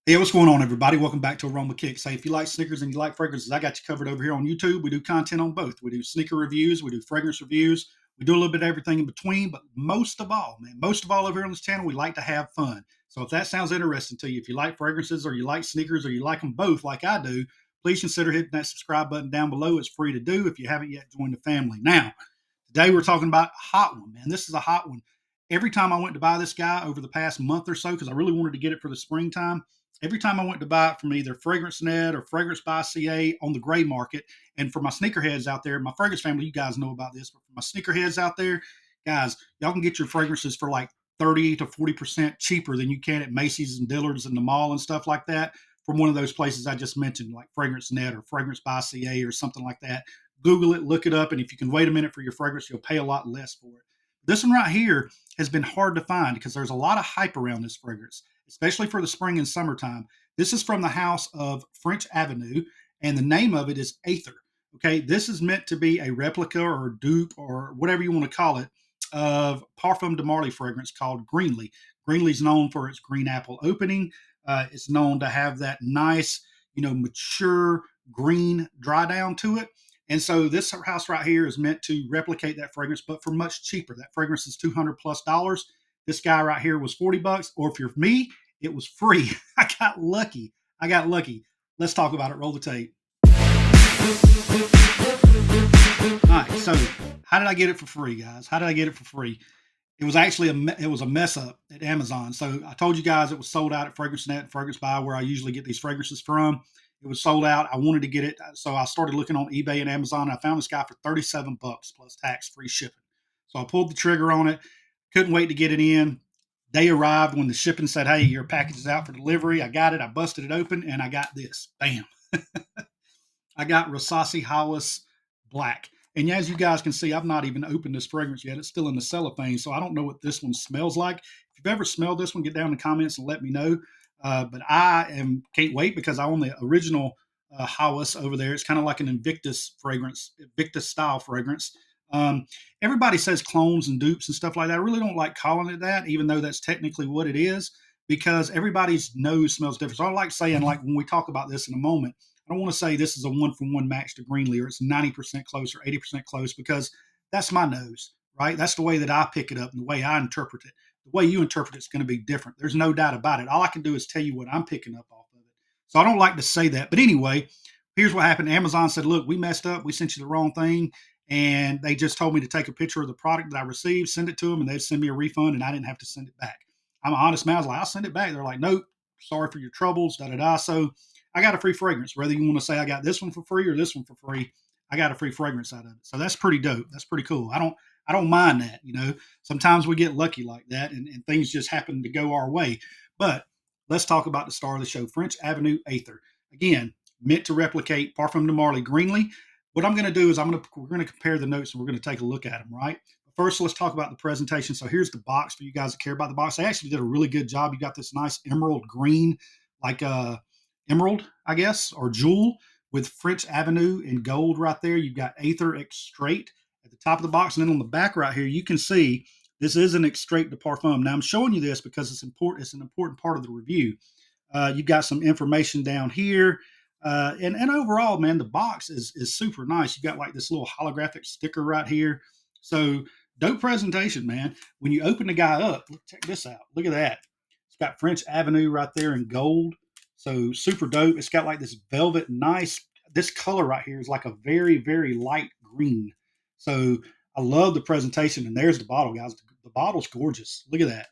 Hey, what's going on, everybody? Welcome back to Aroma Kicks. Hey, if you like sneakers and you like fragrances, I got you covered over here on YouTube. We do content on both. We do sneaker reviews, we do fragrance reviews, we do a little bit of everything in between. But most of all, man, most of all over here on this channel, we like to have fun. So if that sounds interesting to you, if you like fragrances or you like sneakers or you like them both like I do, please consider hitting that subscribe button down below. It's free to do if you haven't yet joined the family. Now, today we're talking about a hot one, man. This is a hot one. Every time I went to buy this guy over the past month or so, because I really wanted to get it for the springtime, every time I went to buy it from either Fragrance Net or Fragrance by CA on the gray market, and for my sneakerheads out there, my fragrance family, you guys know about this, but for my sneakerheads out there, guys, y'all can get your fragrances for like 30 to 40% cheaper than you can at Macy's and Dillard's and the mall and stuff like that from one of those places I just mentioned, like Fragrance Net or Fragrance by CA or something like that. Google it, look it up, and if you can wait a minute for your fragrance, you'll pay a lot less for it. This one right here has been hard to find because there's a lot of hype around this fragrance, especially for the spring and summertime. This is from the house of French Avenue, and the name of it is Aether. Okay, this is meant to be a replica or dupe or whatever you want to call it of Parfum de Marley fragrance called Greenley. Greenley's known for its green apple opening. It's known to have that nice, mature green dry down to it. And so this house right here is meant to replicate that fragrance, but for much cheaper. That fragrance is $200+. This guy right here was $40, or if you're me, it was free. I got lucky. I got lucky. Let's talk about it. Roll the tape. All right. So how did I get it for free, guys? How did I get it for free? It was actually it was a mess up at Amazon. So I told you guys it was sold out at Fragrance Net and Fragrance Buy, where I usually get these fragrances from. It was sold out. I wanted to get it, so I started looking on eBay and Amazon. And I found this guy for $37 plus tax, free shipping. So I pulled the trigger on it. Couldn't wait to get it in. They arrived when the shipping said, "Hey, your package is out for delivery." I got it. I busted it open, and I got this. Bam! I got Rosassi Hawas Black. And as you guys can see, I've not even opened this fragrance yet. It's still in the cellophane, so I don't know what this one smells like. If you've ever smelled this one, get down in the comments and let me know. But can't wait because I own the original Hawas over there. It's kind of like an Invictus fragrance, Invictus style fragrance. Um, Everybody says clones and dupes and stuff like that. I really don't like calling it that, even though that's technically what it is, because everybody's nose smells different. So I like saying, like when we talk about this in a moment, I don't want to say this is a one-for-one match to Greenley or it's 90% close or 80% close, because that's my nose, right? That's the way that I pick it up and the way I interpret it. The way you interpret it's going to be different. There's no doubt about it. All I can do is tell you what I'm picking up off of it. So I don't like to say that. But anyway, here's what happened. Amazon said, look, we messed up. We sent you the wrong thing. And they just told me to take a picture of the product that I received, send it to them, and they'd send me a refund, and I didn't have to send it back. I'm an honest man. I was like, I'll send it back. They're like, nope, sorry for your troubles, da da da. So I got a free fragrance. Whether you want to say I got this one for free or this one for free, I got a free fragrance out of it. So that's pretty dope. That's pretty cool. I don't mind that. Sometimes we get lucky like that, and things just happen to go our way. But let's talk about the star of the show, French Avenue Aether. Again, meant to replicate Parfum de Marley Greenley. What I'm going to do is we're going to compare the notes and we're going to take a look at them, right? But first, let's talk about the presentation. So here's the box for you guys that care about the box. They actually did a really good job. You got this nice emerald green, like emerald, I guess, or jewel with French Avenue in gold right there. You've got Aether Extrait at the top of the box. And then on the back right here, you can see this is an Extrait de Parfum. Now, I'm showing you this because it's important. It's an important part of the review. You've got some information down here. And overall, man, the box is super nice. You got like this little holographic sticker right here. So dope presentation, man. When you open the guy up, check this out. Look at that. It's got French Avenue right there in gold. So super dope. It's got like this velvet, nice. This color right here is like a very, very light green. So I love the presentation. And there's the bottle, guys. The bottle's gorgeous. Look at that.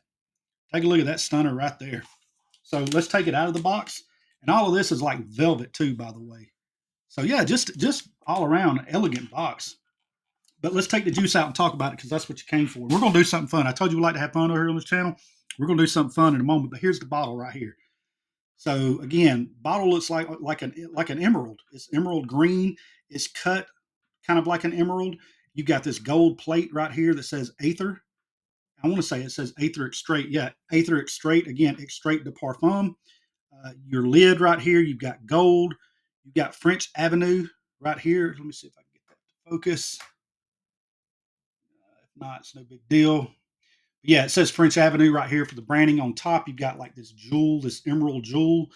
Take a look at that stunner right there. So let's take it out of the box. And all of this is like velvet too, by the way. So yeah, just all around elegant box. But let's take the juice out and talk about it because that's what you came for. We're going to do something fun. I told you we like to have fun over here on this channel. We're going to do something fun in a moment. But here's the bottle right here. So again, bottle looks like an emerald. It's emerald green. It's cut kind of like an emerald. You've got this gold plate right here that says Aether. I want to say it says Aether Extrait. Yeah, Aether Extrait. Again, Extrait de Parfum. Your lid right here, you've got gold. You've got French Avenue right here. Let me see if I can get that to focus. If not, it's no big deal. But yeah, it says French Avenue right here for the branding on top. You've got like this jewel, this emerald jewel.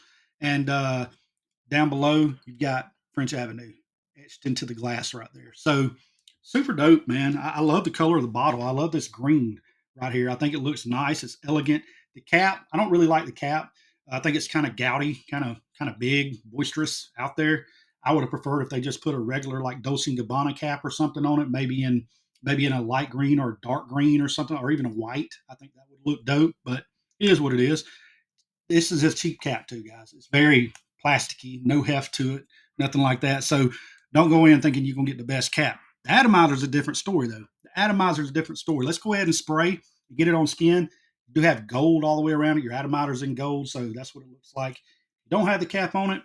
And down below, you've got French Avenue etched into the glass right there. So super dope, man. I love the color of the bottle. I love this green right here. I think it looks nice. It's elegant. The cap, I don't really like the cap. I think it's kind of gouty, kind of big, boisterous out there. I would have preferred if they just put a regular like Dolce and Gabbana cap or something on it, maybe in a light green or dark green or something, or even a white. I think that would look dope, but it is what it is. This is a cheap cap too, guys. It's very plasticky, no heft to it, nothing like that. So don't go in thinking you're gonna get the best cap. The atomizer is a different story though. The atomizer is a different story. Let's go ahead and spray, get it on skin. You do have gold all the way around it. Your atomizer's in gold, so that's what it looks like. You don't have the cap on it,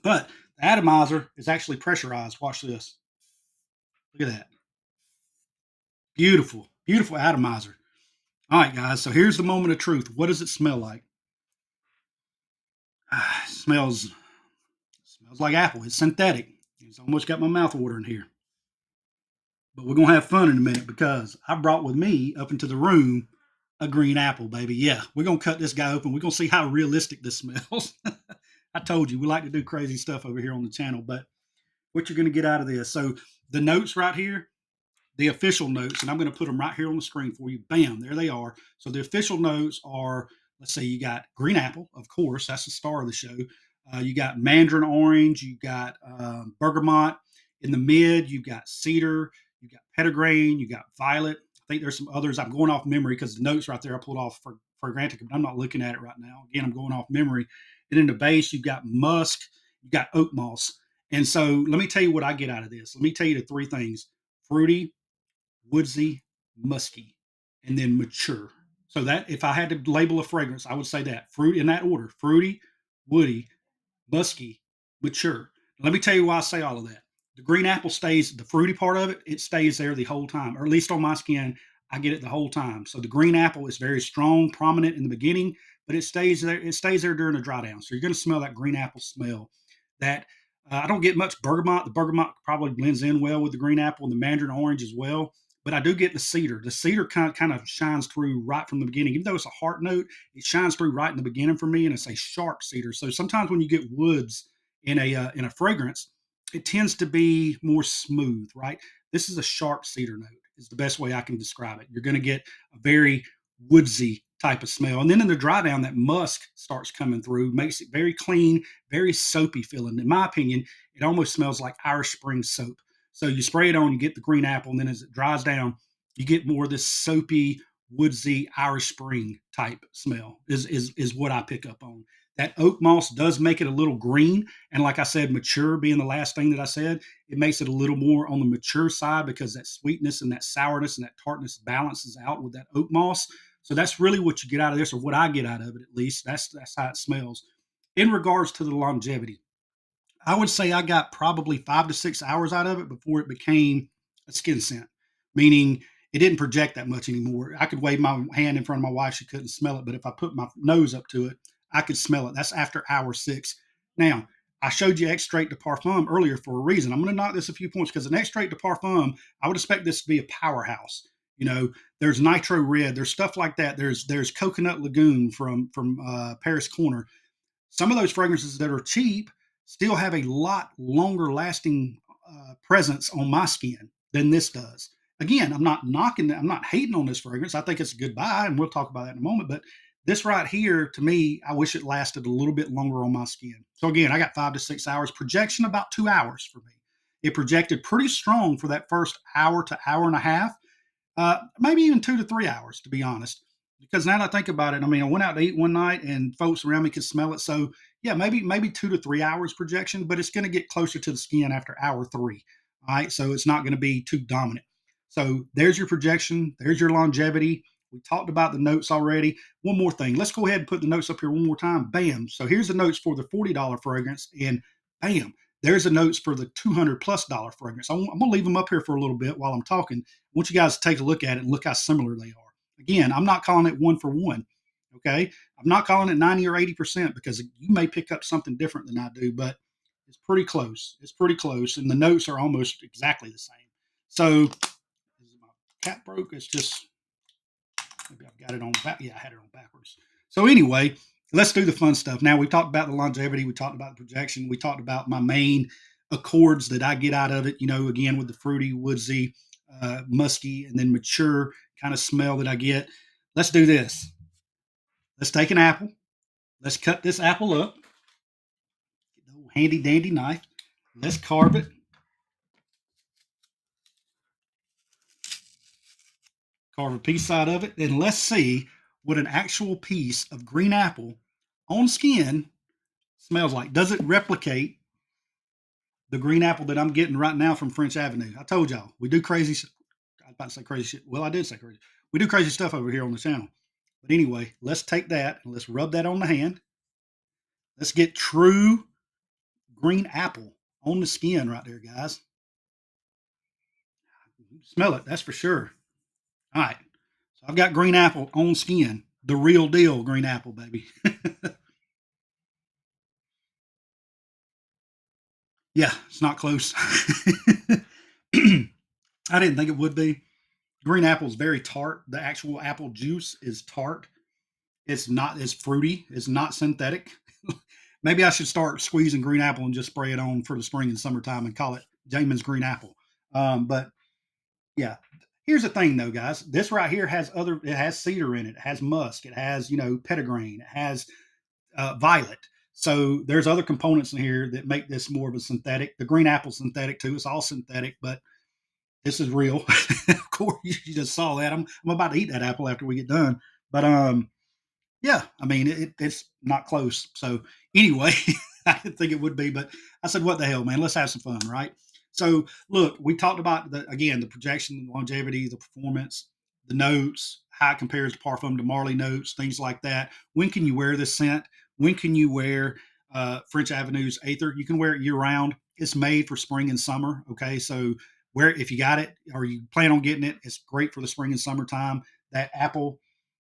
but the atomizer is actually pressurized. Watch this. Look at that. Beautiful, beautiful atomizer. All right, guys. So here's the moment of truth. What does it smell like? Smells like apple. It's synthetic. It's almost got my mouth watering here. But we're gonna have fun in a minute because I brought with me up into the room a green apple, baby. Yeah, we're gonna cut this guy open. We're gonna see how realistic this smells. I told you we like to do crazy stuff over here on the channel, but what you're gonna get out of this. So the notes right here, the official notes, and I'm going to put them right here on the screen for you. Bam, there they are. So the official notes are, let's say you got green apple, of course, that's the star of the show. You got mandarin orange, you got bergamot. In the mid, you got cedar, you got petitgrain, you got violet. I think there's some others. I'm going off memory because the notes right there I pulled off for granted, but I'm not looking at it right now. Again, I'm going off memory. And in the base, you've got musk, you got oak moss. And so let me tell you what I get out of this. Let me tell you the three things: fruity, woodsy, musky, and then mature. So that if I had to label a fragrance, I would say that fruit in that order: fruity, woody, musky, mature. Let me tell you why I say all of that. The green apple stays, the fruity part of it, it stays there the whole time, or at least on my skin, I get it the whole time. So the green apple is very strong, prominent in the beginning, but it stays there. It stays there during the dry down. So you're going to smell that green apple smell. That I don't get much bergamot. The bergamot probably blends in well with the green apple and the mandarin orange as well. But I do get the cedar. The cedar kind of shines through right from the beginning. Even though it's a heart note, it shines through right in the beginning for me, and it's a sharp cedar. So sometimes when you get woods in a fragrance, it tends to be more smooth, right? This is a sharp cedar note. Is the best way I can describe it. You're going to get a very woodsy type of smell, and then in the dry down, that musk starts coming through, makes it very clean, very soapy feeling. In my opinion, it almost smells like Irish Spring soap. So you spray it on, you get the green apple, and then as it dries down, you get more of this soapy, woodsy Irish Spring type smell. Is what I pick up on. That oak moss does make it a little green, and like I said, mature being the last thing that I said, it makes it a little more on the mature side because that sweetness and that sourness and that tartness balances out with that oak moss. So that's really what you get out of this, or what I get out of it at least. That's how it smells. In regards to the longevity, I would say I got probably 5 to 6 hours out of it before it became a skin scent, meaning it didn't project that much anymore. I could wave my hand in front of my wife, she couldn't smell it, but if I put my nose up to it, I could smell it. That's after hour 6. Now, I showed you Extrait de Parfum earlier for a reason. I'm going to knock this a few points because an Extrait de Parfum, I would expect this to be a powerhouse. You know, there's Nitro Red, there's stuff like that. There's Coconut Lagoon from Paris Corner. Some of those fragrances that are cheap still have a lot longer lasting presence on my skin than this does. Again, I'm not knocking, I'm not hating on this fragrance. I think it's a good buy, and we'll talk about that in a moment. But this right here, to me, I wish it lasted a little bit longer on my skin. So again, I got 5 to 6 hours. Projection about 2 hours for me. It projected pretty strong for that first hour to hour and a half, maybe even 2 to 3 hours, to be honest. Because now that I think about it, I mean, I went out to eat one night and folks around me could smell it. So yeah, maybe 2 to 3 hours projection, but it's going to get closer to the skin after hour 3. All right, so it's not going to be too dominant. So there's your projection. There's your longevity. We talked about the notes already. One more thing. Let's go ahead and put the notes up here one more time. Bam. So here's the notes for the $40 fragrance, and bam, there's the notes for the $200+ fragrance. I'm going to leave them up here for a little bit while I'm talking. I want you guys to take a look at it and look how similar they are. Again, I'm not calling it one for one. Okay. I'm not calling it 90 or 80% because you may pick up something different than I do, but it's pretty close. It's pretty close. And the notes are almost exactly the same. So my cap broke. It's just, maybe I've got it on back. Yeah, I had it on backwards. So anyway, let's do the fun stuff. Now, we talked about the longevity, we talked about the projection, we talked about my main accords that I get out of it, again, with the fruity, woodsy, musky, and then mature kind of smell that I get. Let's do this. Let's take an apple. Let's cut this apple up. Get the old handy dandy knife. Let's carve it. Carve a piece out of it. And let's see what an actual piece of green apple on skin smells like. Does it replicate the green apple that I'm getting right now from French Avenue? I told y'all, we do crazy. I was about to say crazy shit. Well, I did say crazy. We do crazy stuff over here on the channel. But anyway, let's take that and let's rub that on the hand. Let's get true green apple on the skin right there, guys. Smell it, that's for sure. All right. So I've got green apple on skin. The real deal green apple, baby. Yeah, it's not close. I didn't think it would be. Green apple is very tart. The actual apple juice is tart. It's not as fruity. It's not synthetic. Maybe I should start squeezing green apple and just spray it on for the spring and summertime and call it Jamon's green apple. But yeah, here's the thing though, guys. This right here has it has cedar in it. It has musk. It has, petitgrain. It has violet. So there's other components in here that make this more of a synthetic. The green apple synthetic too. It's all synthetic, but this is real. Of course, you just saw that. I'm about to eat that apple after we get done. But yeah, I mean it's not close. So anyway, I didn't think it would be, but I said, what the hell, man? Let's have some fun, right? So look, we talked about the projection, the longevity, the performance, the notes, how it compares to Parfum to Marley notes, things like that. When can you wear this scent? When can you wear French Avenue's Aether? You can wear it year round. It's made for spring and summer. Okay, so where if you got it or you plan on getting it, it's great for the spring and summertime. That apple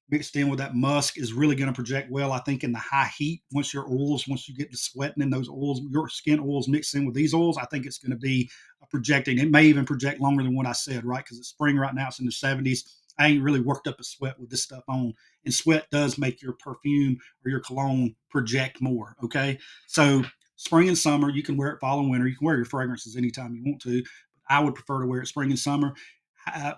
mixed in with that musk is really going to project well, I think, in the high heat. Once you get to sweating in those oils, your skin oils mixed in with these oils, I think it's going to be projecting. It may even project longer than what I said, right? Because it's spring right now, it's in the 70s. I ain't really worked up a sweat with this stuff on. And sweat does make your perfume or your cologne project more, okay? So spring and summer, you can wear it fall and winter. You can wear your fragrances anytime you want to. I would prefer to wear it spring and summer. Uh,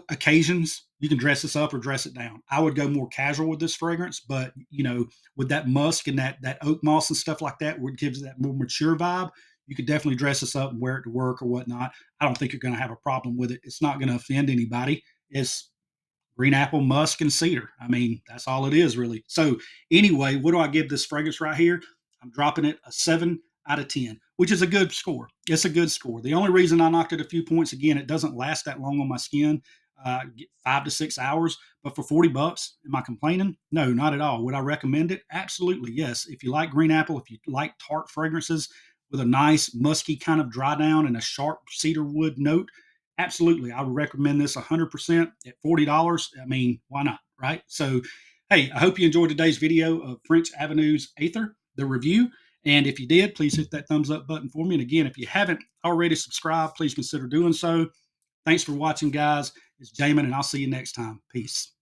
Occasions you can dress this up or dress it down. I would go more casual with this fragrance, but with that musk and that oak moss and stuff like that, where it gives that more mature vibe, you could definitely dress this up and wear it to work or whatnot. I don't think you're going to have a problem with it. It's not going to offend anybody. It's green apple, musk, and cedar. I mean, that's all it is, really. So, anyway, what do I give this fragrance right here? I'm dropping it a 7 out of 10, which is a good score. It's a good score. The only reason I knocked it a few points, again, it doesn't last that long on my skin, 5 to 6 hours. But for $40, am I complaining? No, not at all. Would I recommend it? Absolutely, yes. If you like green apple, if you like tart fragrances with a nice musky kind of dry down and a sharp cedar wood note, absolutely, I would recommend this 100% at $40. I mean, why not, right? So, hey, I hope you enjoyed today's video of French Avenue's Aether, the review. And if you did, please hit that thumbs up button for me. And again, if you haven't already subscribed, please consider doing so. Thanks for watching, guys. It's Jamon, and I'll see you next time. Peace.